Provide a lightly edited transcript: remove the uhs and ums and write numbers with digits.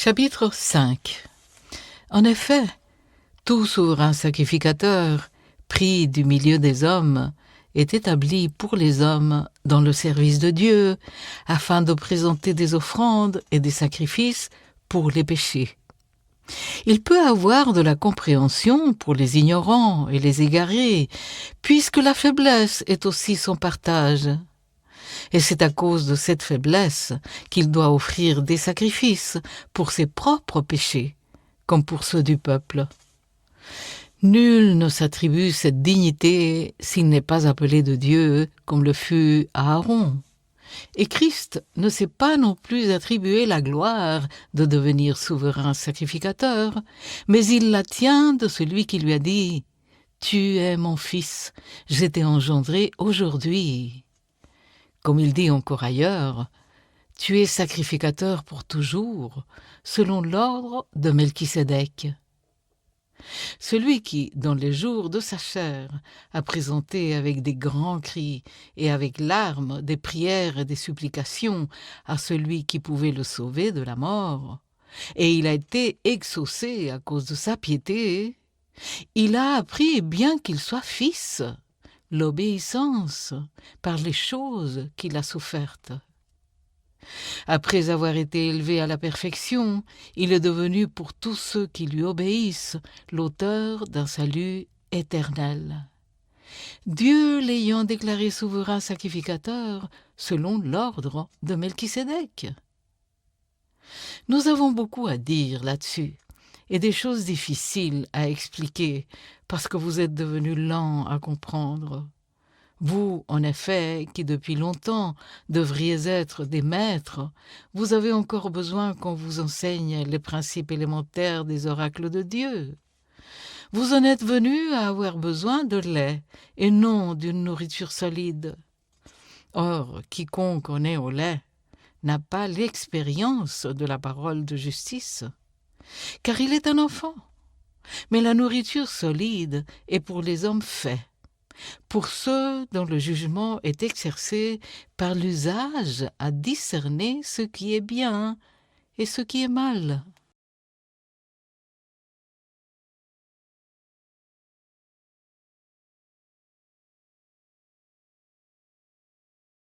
Chapitre 5. En effet, tout souverain sacrificateur, pris du milieu des hommes, est établi pour les hommes dans le service de Dieu, afin de présenter des offrandes et des sacrifices pour les péchés. Il peut avoir de la compréhension pour les ignorants et les égarés, puisque la faiblesse est aussi son partage. Et c'est à cause de cette faiblesse qu'il doit offrir des sacrifices pour ses propres péchés, comme pour ceux du peuple. Nul ne s'attribue cette dignité s'il n'est pas appelé de Dieu, comme le fut Aaron. Et Christ ne s'est pas non plus attribué la gloire de devenir souverain sacrificateur, mais il la tient de celui qui lui a dit « Tu es mon fils, je t'ai engendré aujourd'hui ». Comme il dit encore ailleurs, « Tu es sacrificateur pour toujours, selon l'ordre de Melchisédek ». Celui qui, dans les jours de sa chair, a présenté avec des grands cris et avec larmes des prières et des supplications à celui qui pouvait le sauver de la mort, et il a été exaucé à cause de sa piété, il a appris, bien qu'il soit fils, l'obéissance par les choses qu'il a souffertes. Après avoir été élevé à la perfection, il est devenu pour tous ceux qui lui obéissent l'auteur d'un salut éternel. Dieu l'ayant déclaré souverain sacrificateur selon l'ordre de Melchisédek. Nous avons beaucoup à dire là-dessus et des choses difficiles à expliquer parce que vous êtes devenus lents à comprendre. Vous, en effet, qui depuis longtemps devriez être des maîtres, vous avez encore besoin qu'on vous enseigne les principes élémentaires des oracles de Dieu. Vous en êtes venus à avoir besoin de lait et non d'une nourriture solide. Or, quiconque en est au lait n'a pas l'expérience de la parole de justice, car il est un enfant. Mais la nourriture solide est pour les hommes faits, pour ceux dont le jugement est exercé par l'usage à discerner ce qui est bien et ce qui est mal.